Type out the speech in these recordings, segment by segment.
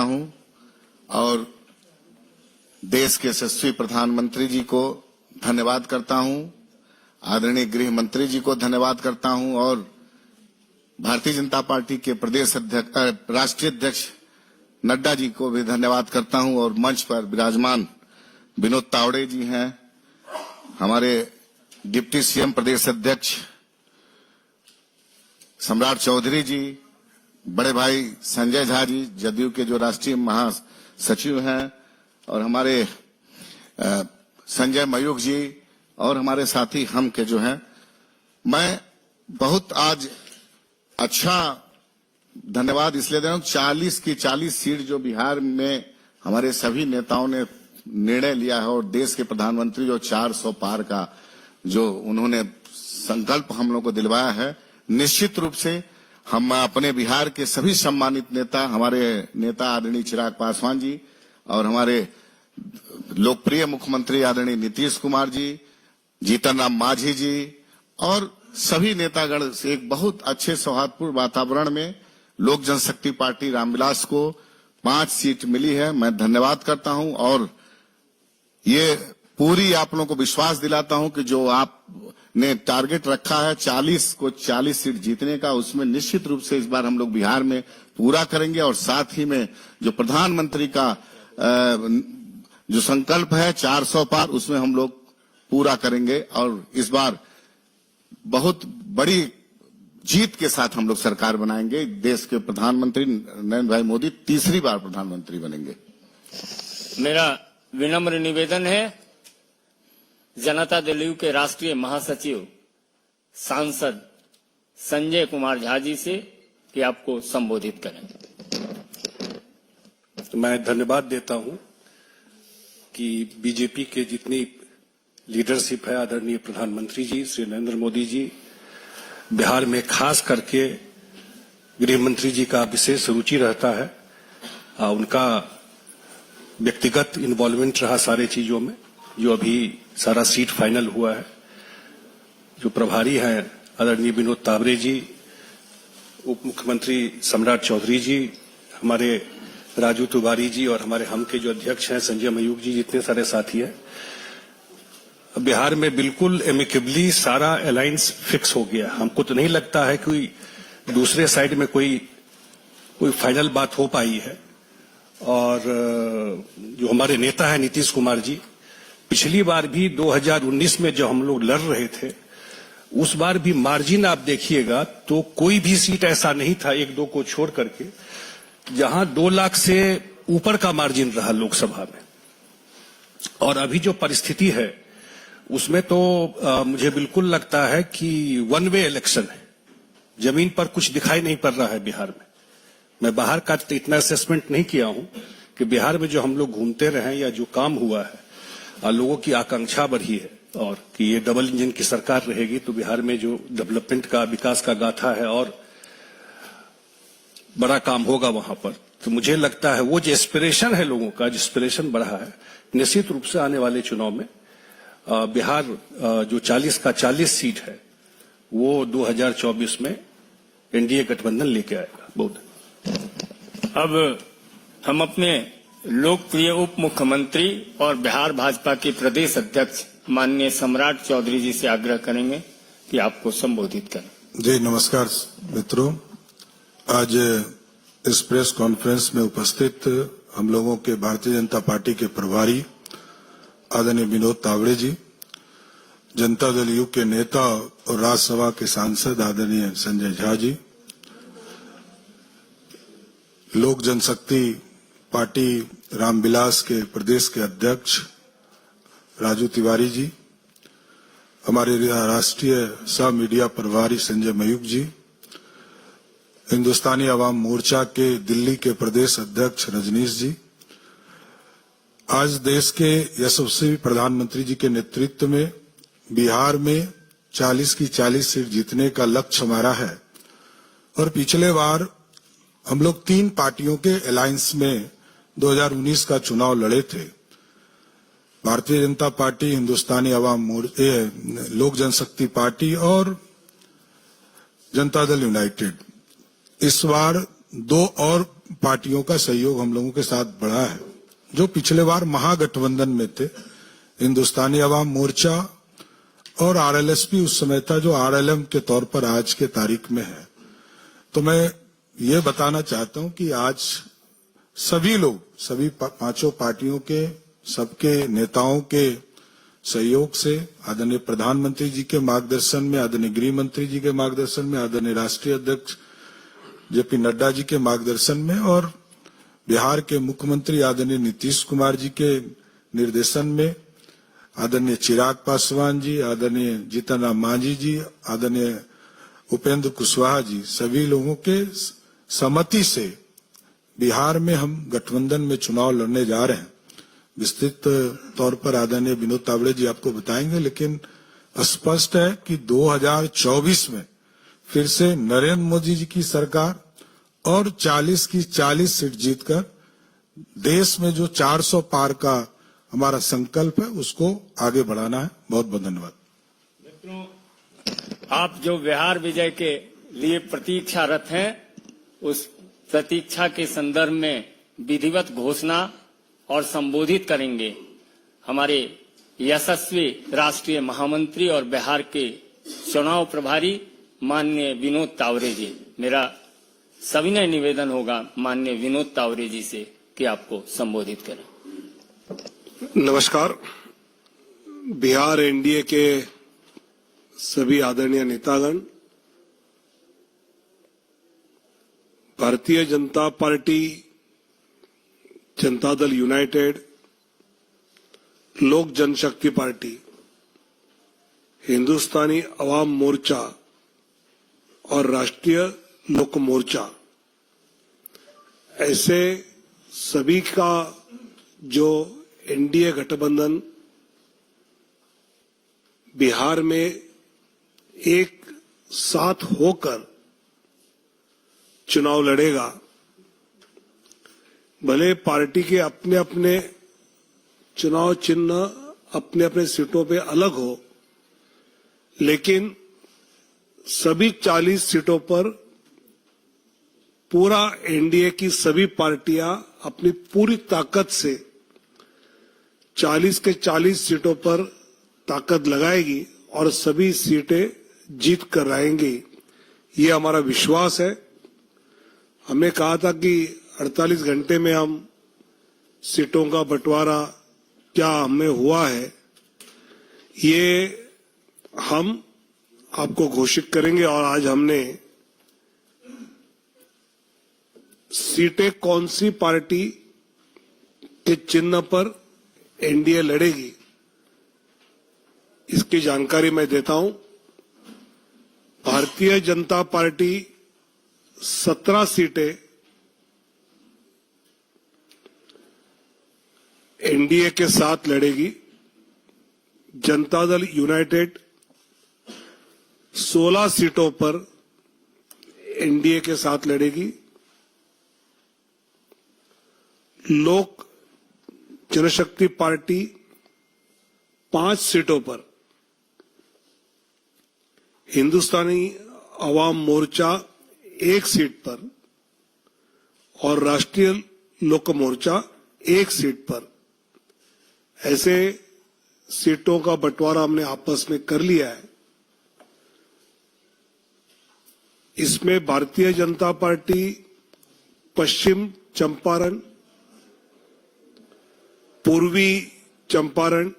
हूं और देश के यशस्वी प्रधानमंत्री जी को धन्यवाद करता हूं, आदरणीय गृह मंत्री जी को धन्यवाद करता हूं और भारतीय जनता पार्टी के प्रदेश अध्यक्ष राष्ट्रीय अध्यक्ष नड्डा जी को भी धन्यवाद करता हूं और मंच पर विराजमान विनोद तावड़े जी हैं, हमारे डिप्टी सीएम प्रदेश अध्यक्ष सम्राट चौधरी जी, बड़े भाई संजय झा जी जदयू के जो राष्ट्रीय महासचिव हैं और हमारे संजय मयूख जी और हमारे साथी हम के जो हैं, मैं बहुत आज अच्छा धन्यवाद इसलिए दे रहा हूं। 40 की 40 सीट जो बिहार में हमारे सभी नेताओं ने निर्णय लिया है और देश के प्रधानमंत्री जो 400 पार का जो उन्होंने संकल्प हम लोग को दिलवाया है, निश्चित रूप से हम अपने बिहार के सभी सम्मानित नेता, हमारे नेता आदरणीय चिराग पासवान जी और हमारे लोकप्रिय मुख्यमंत्री आदरणीय नीतीश कुमार जी, जीतन राम मांझी जी और सभी नेतागण से एक बहुत अच्छे सौहार्दपूर्ण वातावरण में लोक जनशक्ति पार्टी रामविलास को 5 सीट मिली है। मैं धन्यवाद करता हूं और ये पूरी आप लोगों को विश्वास दिलाता हूं कि जो आपने टारगेट रखा है 40 को 40 सीट जीतने का, उसमें निश्चित रूप से इस बार हम लोग बिहार में पूरा करेंगे और साथ ही में जो प्रधानमंत्री का जो संकल्प है 400 पार, उसमें हम लोग पूरा करेंगे और इस बार बहुत बड़ी जीत के साथ हम लोग सरकार बनाएंगे। देश के प्रधानमंत्री नरेंद्र भाई मोदी तीसरी बार प्रधानमंत्री बनेंगे। मेरा विनम्र निवेदन है जनता दल यू के राष्ट्रीय महासचिव सांसद संजय कुमार झा जी से कि आपको संबोधित करें। मैं धन्यवाद देता हूं कि बीजेपी के जितनी लीडरशिप है, आदरणीय प्रधानमंत्री जी श्री नरेंद्र मोदी जी, बिहार में खास करके गृह मंत्री जी का विशेष रुचि रहता है। उनका व्यक्तिगत इन्वॉल्वमेंट रहा सारे चीजों में, जो अभी सारा सीट फाइनल हुआ है। जो प्रभारी हैं आदरणीय विनोद तावड़े जी, उप मुख्यमंत्री सम्राट चौधरी जी, हमारे राजू तिवारी जी और हमारे हम के जो अध्यक्ष हैं संजय मयूख जी, जितने सारे साथी हैं, बिहार में बिल्कुल एमिकेबली सारा अलायंस फिक्स हो गया। हमको तो नहीं लगता है कि दूसरे साइड में कोई फाइनल बात हो पाई है। और जो हमारे नेता है नीतीश कुमार जी, पिछली बार भी 2019 में जो हम लोग लड़ रहे थे, उस बार भी मार्जिन आप देखिएगा तो कोई भी सीट ऐसा नहीं था, 1-2 को छोड़ करके, जहां 2 लाख से ऊपर का मार्जिन रहा लोकसभा में। और अभी जो परिस्थिति है उसमें तो मुझे बिल्कुल लगता है कि वन वे इलेक्शन है। जमीन पर कुछ दिखाई नहीं पड़ रहा है बिहार में। मैं बाहर का तो इतना असेसमेंट नहीं किया हूं कि बिहार में जो हम लोग घूमते रहे या जो काम हुआ है, लोगों की आकांक्षा बढ़ी है और कि ये डबल इंजन की सरकार रहेगी तो बिहार में जो डेवलपमेंट का, विकास का गाथा है और बड़ा काम होगा वहां पर। तो मुझे लगता है वो जो एस्पिरेशन है लोगों का, जो एस्पिरेशन बढ़ा है, निश्चित रूप से आने वाले चुनाव में बिहार जो 40 का 40 सीट है वो 2024 में एनडीए गठबंधन लेके आएगा। बहुत। अब हम अपने लोकप्रिय उप मुख्यमंत्री और बिहार भाजपा के प्रदेश अध्यक्ष माननीय सम्राट चौधरी जी से आग्रह करेंगे कि आपको संबोधित करें। जी नमस्कार मित्रों, आज इस प्रेस कॉन्फ्रेंस में उपस्थित हम लोगों के भारतीय जनता पार्टी के प्रभारी आदरणीय विनोद तावड़े जी, जनता दल यू के नेता और राज्यसभा के सांसद आदरणीय संजय झा जी, लोक जनशक्ति पार्टी रामविलास के प्रदेश के अध्यक्ष राजू तिवारी जी, हमारे राष्ट्रीय सह मीडिया प्रभारी संजय मयूख जी, हिंदुस्तानी अवाम मोर्चा के दिल्ली के प्रदेश अध्यक्ष रजनीश जी, आज देश के यशस्वी प्रधानमंत्री जी के नेतृत्व में बिहार में 40 की 40 सीट जीतने का लक्ष्य हमारा है। और पिछले बार हम लोग 3 पार्टियों के अलायंस में 2019 का चुनाव लड़े थे। भारतीय जनता पार्टी, हिंदुस्तानी अवाम मोर्चा, लोक जनशक्ति पार्टी और जनता दल यूनाइटेड। इस बार 2 और पार्टियों का सहयोग हम लोगों के साथ बढ़ा है। जो पिछले बार महागठबंधन में थे, हिंदुस्तानी अवाम मोर्चा और आरएलएसपी उस समय था, जो आरएलएम के तौर पर आज के तारीख में है। तो मैं ये बताना चाहता हूं कि आज सभी लोग, सभी पांचों पार्टियों के, सबके नेताओं के सहयोग से, आदरणीय प्रधानमंत्री जी के मार्गदर्शन में, आदरणीय गृह मंत्री जी के मार्गदर्शन में, आदरणीय राष्ट्रीय अध्यक्ष जेपी नड्डा जी के मार्गदर्शन में और बिहार के मुख्यमंत्री आदरणीय नीतीश कुमार जी के निर्देशन में, आदरणीय चिराग पासवान जी, आदरणीय जीतन राम मांझी जी, आदरणीय उपेंद्र कुशवाहा जी, सभी लोगों के सहमति से बिहार में हम गठबंधन में चुनाव लड़ने जा रहे हैं। विस्तृत तौर पर आदरणीय विनोद तावड़े जी आपको बताएंगे, लेकिन स्पष्ट है कि 2024 में फिर से नरेंद्र मोदी जी की सरकार और 40 की 40 सीट जीतकर देश में जो 400 पार का हमारा संकल्प है उसको आगे बढ़ाना है। बहुत बहुत धन्यवाद। मित्रों, आप जो बिहार विजय के लिए प्रतीक्षारत हैं, उस प्रतीक्षा के संदर्भ में विधिवत घोषणा और संबोधित करेंगे हमारे यशस्वी राष्ट्रीय महामंत्री और बिहार के चुनाव प्रभारी माननीय विनोद तावड़े जी। मेरा सविनय निवेदन होगा माननीय विनोद तावड़े जी से कि आपको संबोधित करें। नमस्कार। बिहार एनडीए के सभी आदरणीय नेतागण, भारतीय जनता पार्टी, जनता दल यूनाइटेड, लोक जनशक्ति पार्टी, हिंदुस्तानी अवाम मोर्चा और राष्ट्रीय लोक मोर्चा, ऐसे सभी का जो एनडीए गठबंधन बिहार में एक साथ होकर चुनाव लड़ेगा। भले पार्टी के अपने अपने चुनाव चिन्ह अपने अपने सीटों पे अलग हो, लेकिन सभी 40 सीटों पर पूरा एनडीए की सभी पार्टियां अपनी पूरी ताकत से 40 के 40 सीटों पर ताकत लगाएगी और सभी सीटें जीत कर आएंगी। ये हमारा विश्वास है। हमने कहा था कि 48 घंटे में हम सीटों का बंटवारा क्या हमें हुआ है, ये हम आपको घोषित करेंगे। और आज हमने सीटें कौन सी पार्टी के चिन्ह पर एनडीए लड़ेगी इसकी जानकारी मैं देता हूं। भारतीय जनता पार्टी 17 सीटें एनडीए के साथ लड़ेगी। जनता दल यूनाइटेड 16 सीटों पर एनडीए के साथ लड़ेगी। लोक जनशक्ति पार्टी 5 सीटों पर, हिंदुस्तानी अवाम मोर्चा 1 सीट पर और राष्ट्रीय लोक मोर्चा 1 सीट पर, ऐसे सीटों का बंटवारा हमने आपस में कर लिया है। इसमें भारतीय जनता पार्टी पश्चिम चंपारण, पूर्वी चंपारण,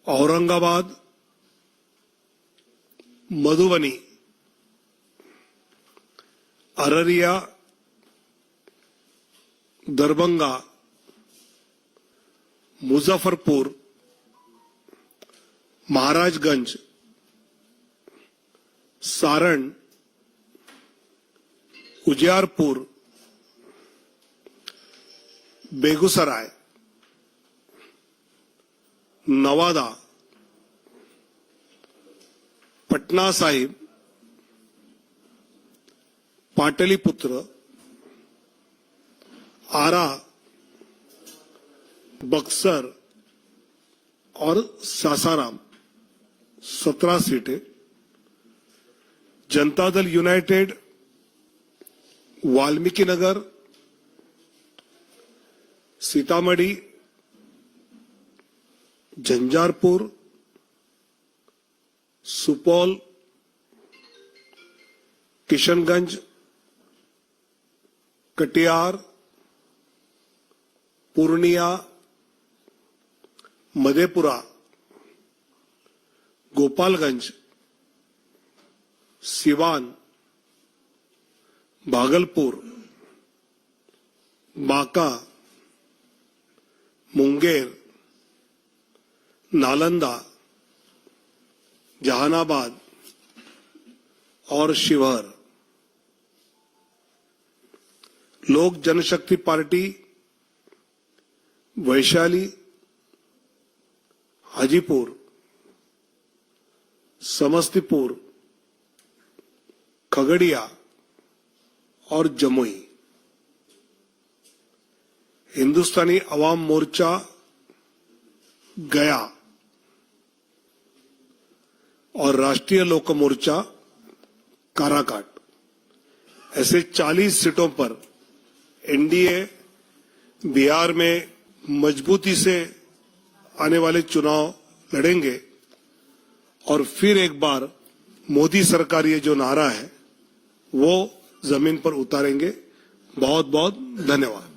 औरंगाबाद, मधुबनी, अररिया, दरभंगा, मुजफ्फरपुर, महाराजगंज, सारण, उजियारपुर, बेगूसराय, नवादा, पटना साहिब, पाटलिपुत्र, आरा, बक्सर और सासाराम 17 सीटें। जनता दल यूनाइटेड वाल्मीकि नगर, सीतामढ़ी, झंझारपुर, सुपौल, किशनगंज, कटिहार, पूर्णिया, मधेपुरा, गोपालगंज, सिवान, भागलपुर, बांका, मुंगेर, नालंदा, जहानाबाद और शिवहर। लोक जनशक्ति पार्टी वैशाली, हाजीपुर, समस्तीपुर, खगड़िया और जमुई। हिंदुस्तानी अवाम मोर्चा गया और राष्ट्रीय लोक मोर्चा काराकाट, ऐसे 40 सीटों पर एनडीए बिहार में मजबूती से आने वाले चुनाव लड़ेंगे और फिर एक बार मोदी सरकार ये जो नारा है वो जमीन पर उतारेंगे। बहुत बहुत धन्यवाद।